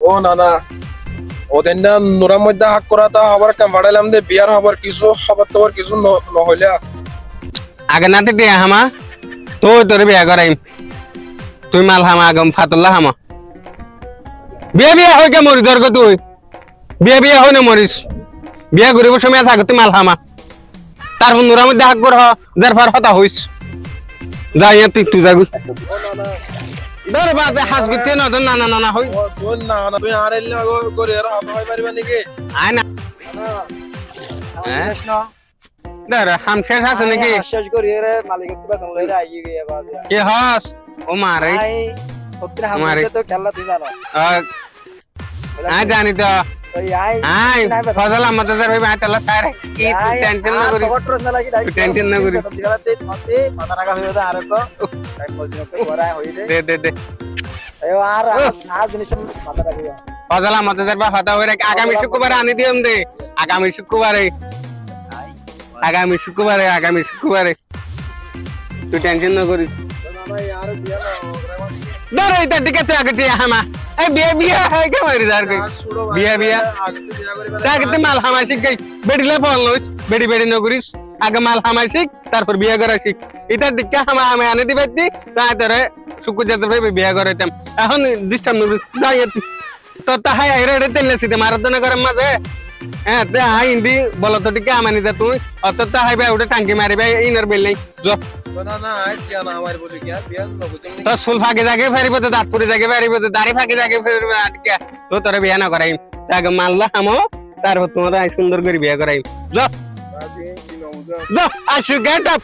ও না না ওদের না নোরার মধ্যে হাক করা তা হবার কাম বাড়াইলাম দে বিয়ার হবার কিছু খবর তোর কিছু নহইলা আগে না দিয়ে হামা তো তোর বিয়া করাইম তুই মাল হামা আগম ফাতুল্লাহ হামা বিয়া বিয়া হই কে মরি দরগ তুই বিয়া বিয়া হই না মরিস বিয়া ঘুরিব সময় থাক তুই মাল হামা তার নোরার মধ্যে হাক কর যার ফার হতা হইস যাই তুই তুই যাগু দর বাদে হাজ গুতে না না না না না হই তুই না না তুই আর এলে করে আর হাত হয় পারিবা নাকি আয় না দর হাম শেষ আছে নাকি শেষ করি রে মালিক একটু বেতন লইরা আইয়ে গিয়ে বাবা কে হাস ও মারে আই ওত্রে হামকে তো খেলা তুই জানো আয় জানি তো ওই আই আয় ফজল আমাদের ভাই বাটালা সারে কি টেনশন না করিস কটরস না লাগি টেনশন না করিস দিগাতে মতে মাথা রাখা হইলো আর কো টাইম মজুর কে করা হই দে দে এ আর আজ জিনিস মাথা রাখিও ফজল আমাদের ভাই হতা হই রাখ আগামী শুক্রবারে আনি দিম দে আগামী শুক্রবারে তুই টেনশন না করিস দরে এটা দিকে তুই আগে তুই হামা এই বিয়া বিয়া হয় কে মারি দার কই বিয়া বিয়া তাকে তুই মাল হামা শিখ গই বেডিলে ফল লইস বেডি বেডি ন করিস আগে মাল হামা শিখ তারপর বিয়া করা শিখ এটা দিকে হামা আমি আনে দিবে দি তাই তোরে শুক্র যাতে ভাই বিয়া করাইতাম এখন ডিস্টার্ব নকরিস যাই তুই তো তাহাই আইরে রে তেলে সিতে মারাদনা করে মাঝে হ্যাঁ তে হাই ইন্দি বলো তো টিকে আমানি যা তুই অত তাহাই ভাই ওটা টাঙ্কি মারিবে ইনার বেললাই জ না না আই কিয়া না আমার বলি কি আর বিয়া নবুতম তো সুল ফাঁকে জাগে ফারিব তো দাঁতপুরে জাগে ফারিব তো দাড়ি ফাঁকে জাগে ফারিব আটকে তো তোরে বিয়া না করাইম তাকে মানলা হামো তারপর তোমার সুন্দর করে বিয়া করাইম জ জ আই শুড গেট আপ